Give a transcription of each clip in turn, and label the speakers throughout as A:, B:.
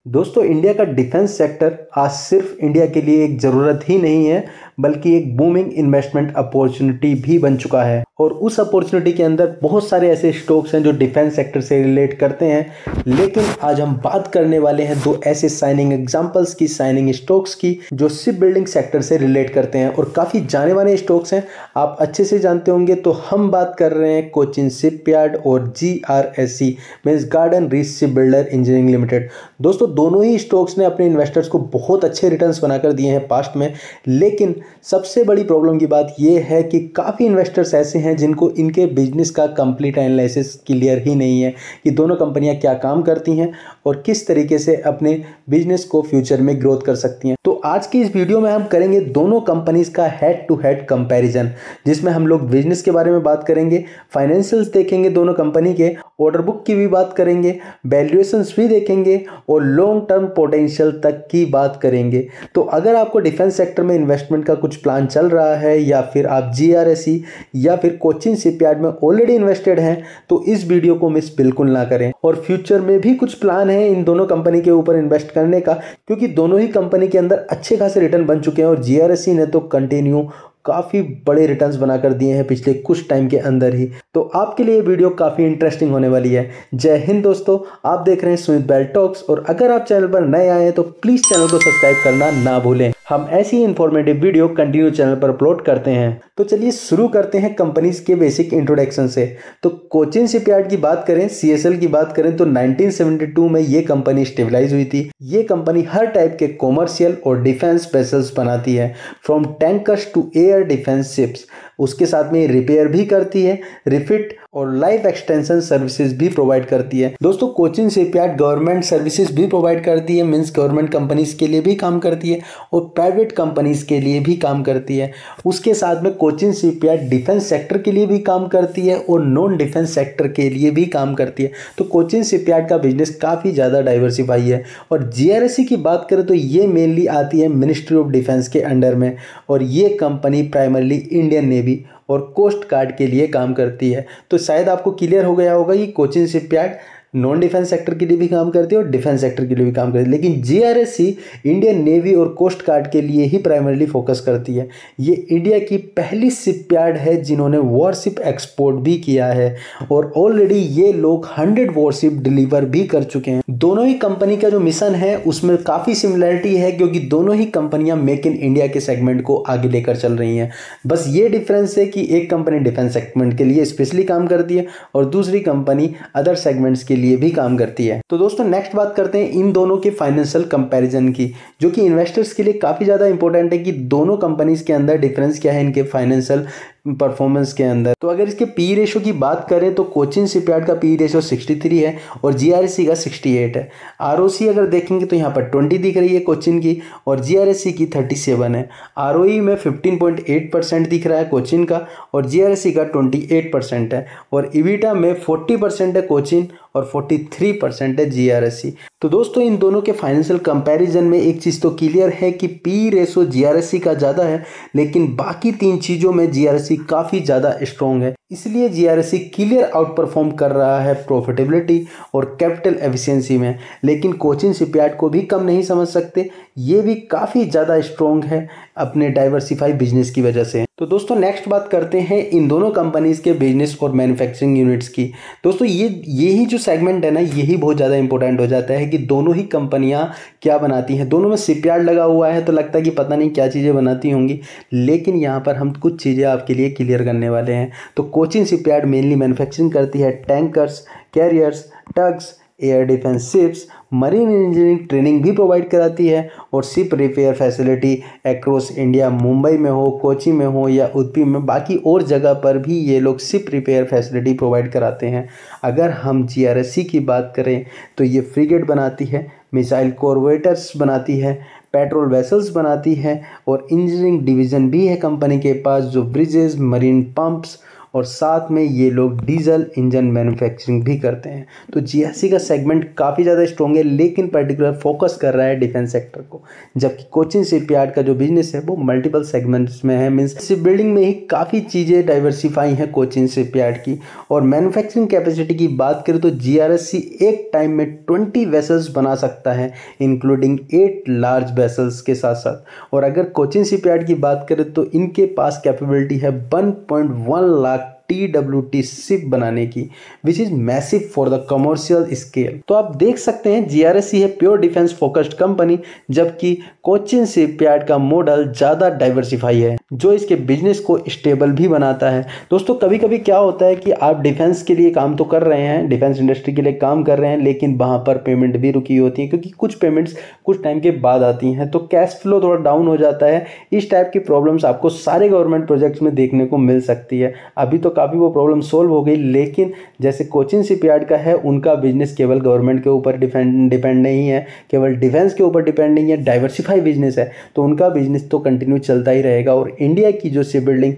A: दोस्तों, इंडिया का defence sector आज सिर्फ इंडिया के लिए एक ज़रूरत ही नहीं है, बल्कि एक बूमिंग इन्वेस्टमेंट अपॉर्चुनिटी भी बन चुका है। और उस अपॉर्चुनिटी के अंदर बहुत सारे ऐसे स्टॉक्स हैं जो डिफेंस सेक्टर से रिलेट करते हैं। लेकिन आज हम बात करने वाले हैं दो ऐसे साइनिंग एग्जांपल्स की, साइनिंग स्टॉक्स की, जो शिप बिल्डिंग सेक्टर से रिलेट करते हैं और काफ़ी जाने माने स्टॉक्स हैं, आप अच्छे से जानते होंगे। तो हम बात कर रहे हैं कोचिन शिपयार्ड और GRSE means garden reach ship builder engineering limited. दोस्तों, दोनों ही स्टॉक्स ने अपने इन्वेस्टर्स को बहुत अच्छे रिटर्न्स बनाकर दिए हैं पास्ट में। लेकिन सबसे बड़ी प्रॉब्लम की बात यह है कि काफ़ी इन्वेस्टर्स ऐसे हैं जिनको इनके बिजनेस का कंप्लीट एनालिसिस क्लियर ही नहीं है कि दोनों कंपनियां क्या काम करती हैं और किस तरीके से अपने बिजनेस को फ्यूचर में ग्रोथ कर सकती हैं। तो आज की इस वीडियो में हम करेंगे दोनों कंपनीज का हेड टू हेड कंपैरिजन, जिसमें हम लोग बिजनेस के बारे में बात करेंगे, फाइनेंशियल्स देखेंगे दोनों कंपनी के, ऑर्डर बुक की भी बात करेंगे, वैल्यूएशंस भी देखेंगे और लॉन्ग टर्म पोटेंशियल तक की बात करेंगे। तो अगर आपको डिफेंस सेक्टर में इन्वेस्टमेंट का कुछ प्लान चल रहा है या फिर आप GRSE या फिर कोचिन शिपयार्ड में ऑलरेडी इन्वेस्टेड हैं, तो इस वीडियो को मिस बिल्कुल ना करें। और फ्यूचर में भी कुछ प्लान है इन दोनों कंपनी के ऊपर इन्वेस्ट करने का, क्योंकि दोनों ही कंपनी के अंदर अच्छे खासे रिटर्न बन चुके हैं और GRSE ने तो कंटिन्यू काफ़ी बड़े रिटर्न्स बनाकर दिए हैं पिछले कुछ टाइम के अंदर ही। तो आपके लिए वीडियो काफ़ी इंटरेस्टिंग होने वाली है। जय हिंद दोस्तों, आप देख रहे हैं सुमित बैल टॉक्स और अगर आप चैनल पर नए आए हैं तो प्लीज़ चैनल को सब्सक्राइब करना ना भूलें। हम ऐसी ही इंफॉर्मेटिव वीडियो कंटिन्यू चैनल पर अपलोड करते हैं। तो चलिए शुरू करते हैं कंपनीज के बेसिक इंट्रोडक्शन से। तो कोचिन शिपयार्ड की बात करें, CSL की बात करें तो 1972 में ये कंपनी स्टेबलाइज हुई थी। ये कंपनी हर टाइप के कॉमर्शियल और डिफेंस वेसल्स बनाती है, from tankers to air defence ships. उसके साथ में रिपेयर भी करती है, रिफिट और लाइफ एक्सटेंशन सर्विसेज भी प्रोवाइड करती है। दोस्तों, कोचिन शिपयार्ड गवर्नमेंट सर्विसेज भी प्रोवाइड करती है, मीन्स गवर्नमेंट कंपनीज के लिए भी काम करती है और प्राइवेट कंपनीज के लिए भी काम करती है। उसके साथ में कोचिन शिपयार्ड डिफेंस सेक्टर के लिए भी काम करती है और नॉन डिफेंस सेक्टर के लिए भी काम करती है। तो कोचिन शिपयार्ड का बिजनेस काफ़ी ज़्यादा डाइवर्सिफाई है। और GRSE की बात करें तो ये मेनली आती है मिनिस्ट्री ऑफ डिफेंस के अंडर में और ये कंपनी प्राइमरली इंडियन नेवी और कोस्ट गार्ड के लिए काम करती है। तो शायद आपको क्लियर हो गया होगा कि Cochin shipyard non defence sector के लिए भी काम करती है और डिफेंस सेक्टर के लिए भी काम करती है। लेकिन GRSE इंडियन नेवी और कोस्ट गार्ड के लिए ही प्राइमरली फोकस करती है। ये इंडिया की पहली शिपयार्ड है जिन्होंने वॉरशिप एक्सपोर्ट भी किया है और ऑलरेडी ये लोग 100 वॉरशिप डिलीवर भी कर चुके हैं। दोनों ही कंपनी का जो मिशन है उसमें काफ़ी सिमिलरिटी है, क्योंकि दोनों ही कंपनियां मेक इन इंडिया के सेगमेंट को आगे लेकर चल रही हैं। बस ये डिफरेंस है कि एक कंपनी डिफेंस सेगमेंट के लिए स्पेशली काम करती है और दूसरी कंपनी अदर सेगमेंट्स के लिए भी काम करती है। तो दोस्तों, नेक्स्ट बात करते हैं इन दोनों के फाइनेंशियल कंपैरिजन की, जो कि इन्वेस्टर्स के लिए काफ़ी ज़्यादा इंपॉर्टेंट है कि दोनों कंपनीज के अंदर डिफरेंस क्या है इनके फाइनेंशियल परफॉर्मेंस के अंदर। तो अगर इसके पी रेशो की बात करें तो कोचिन शिपयार्ड का पी रेशो 63 है और GRSE का 68 है। ROC अगर देखेंगे तो यहाँ पर 20 दिख रही है कोचिन की और GRSE की 37 है। ROE में 15.8% दिख रहा है कोचिन का और GRSE का 28% है और EBITDA में 40% है कोचिन और 43% है GRSE। तो दोस्तों, इन दोनों के फाइनेंशियल कंपैरिजन में एक चीज़ तो क्लियर है कि पी रेशो GRSE का ज़्यादा है, लेकिन बाकी तीन चीज़ों में GRSE काफ़ी ज़्यादा स्ट्रॉन्ग है। इसलिए GRSE क्लियर आउट परफॉर्म कर रहा है प्रॉफिटेबिलिटी और कैपिटल एफिशिएंसी में। लेकिन कोचिन शिपयार्ड को भी कम नहीं समझ सकते, ये भी काफ़ी ज़्यादा स्ट्रॉन्ग है अपने डाइवर्सिफाई बिजनेस की वजह से। तो दोस्तों, नेक्स्ट बात करते हैं इन दोनों कंपनीज के बिजनेस और मैन्युफैक्चरिंग यूनिट्स की। दोस्तों, यही जो सेगमेंट है ना, यही बहुत ज़्यादा इंपॉर्टेंट हो जाता है कि दोनों ही कंपनियां क्या बनाती हैं। दोनों में शिपयार्ड लगा हुआ है तो लगता है कि पता नहीं क्या चीज़ें बनाती होंगी, लेकिन यहाँ पर हम कुछ चीज़ें आपके लिए क्लियर करने वाले हैं। तो कोचिन शिपयार्ड मेनली मैन्युफैक्चरिंग करती है tankers, carriers, tugs, air defence ships, marine engineering training भी प्रोवाइड कराती है और ship repair facility across India, Mumbai में हो, कोची में हो या उडुपी में, बाकी और जगह पर भी ये लोग शिप रिपेयर फैसिलिटी प्रोवाइड कराते हैं। अगर हम GRSE की बात करें तो ये फ्रिगेट बनाती है, मिसाइल कॉर्वेटर्स बनाती है, पेट्रोल वेसल्स बनाती है और इंजीनियरिंग डिवीज़न भी है कंपनी के पास, जो ब्रिजेस, मरीन पंप्स और साथ में ये लोग डीजल इंजन मैन्युफैक्चरिंग भी करते हैं। तो जीआरसी का सेगमेंट काफ़ी ज़्यादा स्ट्रॉन्ग है, लेकिन पर्टिकुलर फोकस कर रहा है डिफेंस सेक्टर को। जबकि कोचिन शिपयार्ड का जो बिजनेस है वो मल्टीपल सेगमेंट्स में है, मीन्स शिप बिल्डिंग में ही काफ़ी चीज़ें डाइवर्सिफाई हैं कोचिन शिपयार्ड की। और मैन्युफैक्चरिंग कैपेसिटी की बात करें तो जीआरएससी एक टाइम में 20 वेसल्स बना सकता है, इंक्लूडिंग 8 लार्ज वेसल्स के साथ साथ। और अगर कोचिन शिपयार्ड की बात करें तो इनके पास कैपेबिलिटी है 1.1 लाख TWT शिप बनाने की, which is massive for the commercial scale. तो आप देख सकते हैं जीआरएससी है प्योर डिफेंस फोकस्ड कंपनी, जबकि कोचिन शिपयार्ड का मॉडल ज़्यादा डाइवर्सिफाई है, जो इसके बिजनेस को स्टेबल भी बनाता है। दोस्तों कभी कभी क्या होता है कि आप डिफेंस के लिए काम तो कर रहे हैं, डिफेंस इंडस्ट्री के लिए काम कर रहे हैं, लेकिन वहाँ पर पेमेंट भी रुकी होती है, क्योंकि कुछ पेमेंट्स कुछ टाइम के बाद आती हैं, तो कैश फ्लो थोड़ा डाउन हो जाता है। इस टाइप की प्रॉब्लम्स आपको सारे गवर्नमेंट प्रोजेक्ट्स में देखने को मिल सकती है। अभी तो काफ़ी वो प्रॉब्लम सोल्व हो गई, लेकिन जैसे कोचिन शिपयार्ड का है, उनका बिजनेस केवल गवर्नमेंट के ऊपर डिपेंड नहीं है, केवल डिफेंस के ऊपर डिपेंड नहीं है, डाइवर्सिफाई बिजनेस है, तो उनका बिजनेस तो कंटिन्यू चलता ही रहेगा। और इंडिया की जो शिप बिल्डिंग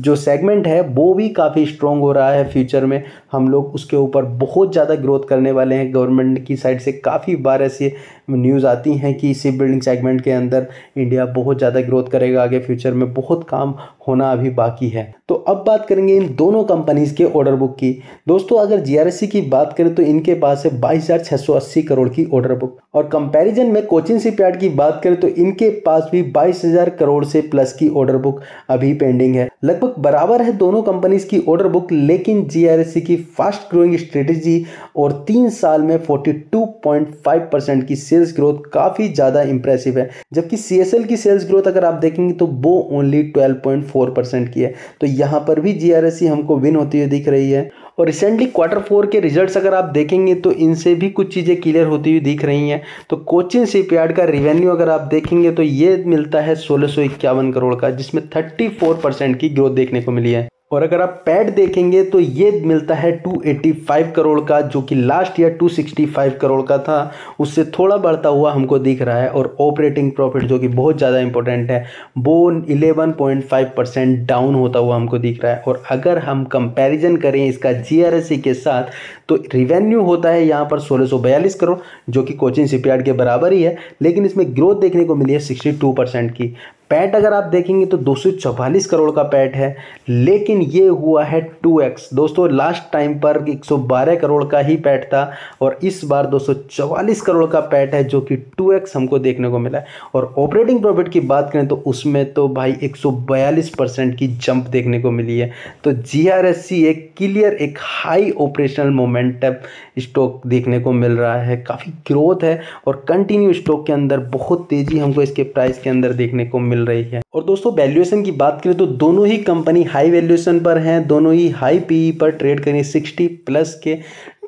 A: जो सेगमेंट है वो भी काफ़ी स्ट्रॉन्ग हो रहा है। फ्यूचर में हम लोग उसके ऊपर बहुत ज़्यादा ग्रोथ करने वाले हैं। गवर्नमेंट की साइड से काफ़ी बार ऐसी न्यूज़ आती हैं कि शिप बिल्डिंग सेगमेंट के अंदर इंडिया बहुत ज़्यादा ग्रोथ करेगा आगे, फ्यूचर में बहुत काम होना अभी बाकी है। तो अब बात करेंगे इन दोनों कंपनीज के ऑर्डर बुक की। दोस्तों अगर जीआरएससी की बात करें तो इनके पास है 22,680 करोड़ की ऑर्डर बुक, और कंपैरिजन में कोचिन शिपयार्ड की बात करें तो इनके पास भी 22,000 करोड़ से प्लस की ऑर्डर बुक अभी पेंडिंग है। लगभग बराबर है दोनों कंपनीज की ऑर्डर बुक, लेकिन जीआरएससी की फास्ट ग्रोइंग स्ट्रेटेजी और 3 साल में 42.5% की सेल्स ग्रोथ काफ़ी ज़्यादा इंप्रेसिव है, जबकि सीएसएल की सेल्स ग्रोथ अगर आप देखेंगे तो वो ओनली 12.4% की है। तो यहाँ पर भी जीआरएससी हमको विन होती हुई दिख रही है। और रिसेंटली Q4 के रिजल्ट्स अगर आप देखेंगे तो इनसे भी कुछ चीज़ें क्लियर होती हुई दिख रही हैं। तो कोचिन शिपयार्ड का रिवेन्यू अगर आप देखेंगे तो ये मिलता है 1651 करोड़ का, जिसमें 34% की ग्रोथ देखने को मिली है। और अगर आप पैट देखेंगे तो ये मिलता है 285 करोड़ का, जो कि लास्ट ईयर 265 करोड़ का था, उससे थोड़ा बढ़ता हुआ हमको दिख रहा है। और ऑपरेटिंग प्रॉफिट जो कि बहुत ज़्यादा इंपॉर्टेंट है, वो 11.5% डाउन होता हुआ हमको दिख रहा है। और अगर हम कंपैरिजन करें इसका जीआरएससी के साथ तो रिवेन्यू होता है यहाँ पर 1642 करोड़, जो कि कोचिन शिपयार्ड के बराबर ही है, लेकिन इसमें ग्रोथ देखने को मिली है 62% की। पैट अगर आप देखेंगे तो 244 करोड़ का पैट है, लेकिन ये हुआ है 2x। दोस्तों लास्ट टाइम पर 112 करोड़ का ही पैट था, और इस बार 244 करोड़ का पैट है, जो कि 2x हमको देखने को मिला है। और ऑपरेटिंग प्रॉफिट की बात करें तो उसमें तो भाई 142% की जंप देखने को मिली है। तो जीआरएससी एक क्लियर एक हाई ऑपरेशनल मोमेंटम स्टॉक देखने को मिल रहा है, काफ़ी ग्रोथ है, और कंटिन्यू स्टॉक के अंदर बहुत तेज़ी हमको इसके प्राइस के अंदर देखने को मिल रही है। और दोस्तों वैल्यूएशन की बात करें तो दोनों ही कंपनी हाई वैल्यूएशन पर हैं, दोनों ही हाई पीई पर ट्रेड करें, 60+ के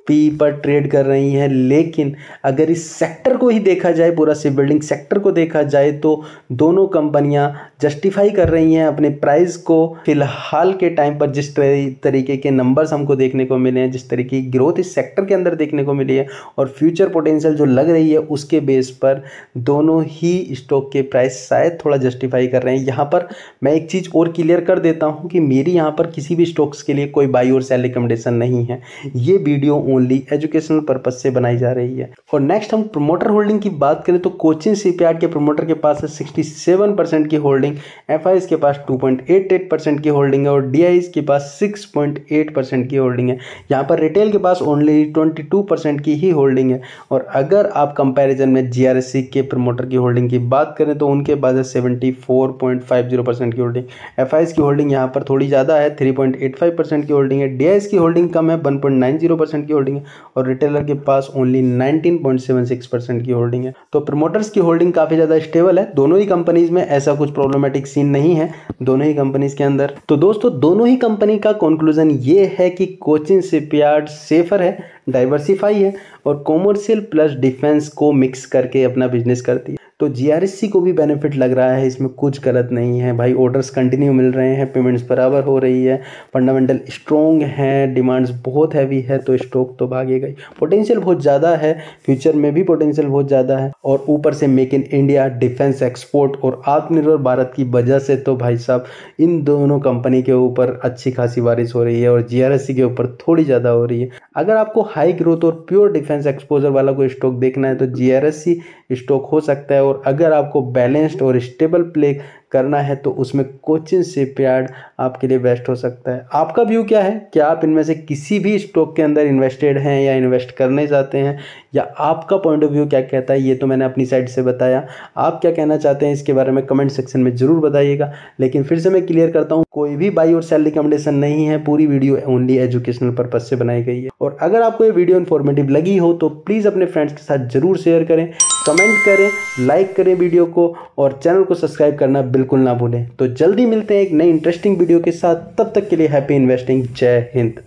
A: पी पर ट्रेड कर रही हैं। लेकिन अगर इस सेक्टर को ही देखा जाए, पूरा शिप बिल्डिंग सेक्टर को देखा जाए, तो दोनों कंपनियां जस्टिफाई कर रही हैं अपने प्राइस को। फिलहाल के टाइम पर जिस तरीके के नंबर्स हमको देखने को मिले हैं, जिस तरीके की ग्रोथ इस सेक्टर के अंदर देखने को मिली है, और फ्यूचर पोटेंशियल जो लग रही है, उसके बेस पर दोनों ही स्टॉक के प्राइस शायद थोड़ा जस्टिफाई कर रहे हैं। यहाँ पर मैं एक चीज़ और क्लियर कर देता हूँ कि मेरी यहाँ पर किसी भी स्टॉक्स के लिए कोई बाई और सेल रिकमेंडेशन नहीं है। ये वीडियो ओनली एजुकेशनल पर्पज से बनाई जा रही है। और नेक्स्ट हम प्रमोटर होल्डिंग की बात करें तो कोचिन शिपयार्ड के प्रमोटर के पास है 67% की होल्डिंग, एफआईएस के पास 2.88% की होल्डिंग है, और डीआईएस के पास 6.8% की होल्डिंग है। यहाँ पर रिटेल के पास ओनली 22% की ही होल्डिंग है। और अगर आप कंपैरिजन में जीआरएससी के प्रमोटर की होल्डिंग की बात करें तो उनके पास है 74.50% की होल्डिंग, एफआईएस की होल्डिंग यहाँ पर थोड़ी ज़्यादा है, 3.85% की होल्डिंग है, डीआईएस की होल्डिंग कम है, 1.90% की होल्डिंग है, और रिटेलर के पास ओनली 19.76% की होल्डिंग है। तो प्रमोटर्स की होल्डिंग काफ़ी ज़्यादा स्टेबल है। दोनों ही कंपनीज में ऐसा कुछ प्रॉब्लमेटिक सीन नहीं है दोनों ही कंपनीज के अंदर। तो दोस्तों दोनों ही कंपनी का कंक्लूजन ये है कि कोचिन शिपयार्ड सेफर है, डाइवर्सिफाई है, और कॉमर्शियल प्लस डिफेंस को मिक्स करके अपना बिजनेस करती है। तो जीआरएससी को भी बेनिफिट लग रहा है, इसमें कुछ गलत नहीं है भाई। ऑर्डर्स कंटिन्यू मिल रहे हैं, पेमेंट्स बराबर हो रही है, फंडामेंटल स्ट्रॉन्ग है, डिमांड्स बहुत हैवी है, तो स्टॉक तो भागेगा ही। पोटेंशियल बहुत ज़्यादा है, फ्यूचर में भी पोटेंशियल बहुत ज़्यादा है। और ऊपर से make in India, defence export और आत्मनिर्भर भारत की वजह से तो भाई साहब इन दोनों कंपनी के ऊपर अच्छी खासी बारिश हो रही है और जीआरएससी के ऊपर थोड़ी ज़्यादा हो रही है। अगर आपको हाई ग्रोथ और प्योर डिफेंस एक्सपोजर वाला कोई स्टॉक देखना है तो जीआरएससी स्टॉक हो सकता है। और अगर आपको बैलेंस्ड और स्टेबल प्ले करना है तो उसमें कोचिन शिपयार्ड आपके लिए बेस्ट हो सकता है। आपका व्यू क्या है? क्या आप इनमें से किसी भी स्टॉक के अंदर इन्वेस्टेड हैं या इन्वेस्ट करने चाहते हैं, या आपका पॉइंट ऑफ व्यू क्या कहता है? ये तो मैंने अपनी साइड से बताया, आप क्या कहना चाहते हैं इसके बारे में कमेंट सेक्शन में ज़रूर बताइएगा। लेकिन फिर से मैं क्लियर करता हूँ, कोई भी बाई और सेल रिकमेंडेशन नहीं है, पूरी वीडियो ओनली एजुकेशनल पर्पज से बनाई गई है। और अगर आपको ये वीडियो इन्फॉर्मेटिव लगी हो तो प्लीज़ अपने फ्रेंड्स के साथ ज़रूर शेयर करें, कमेंट करें, लाइक करें वीडियो को, और चैनल को सब्सक्राइब करना बिल्कुल ना भूलें। तो जल्दी मिलते हैं एक नई इंटरेस्टिंग वीडियो के साथ, तब तक के लिए हैप्पी इन्वेस्टिंग। जय हिंद।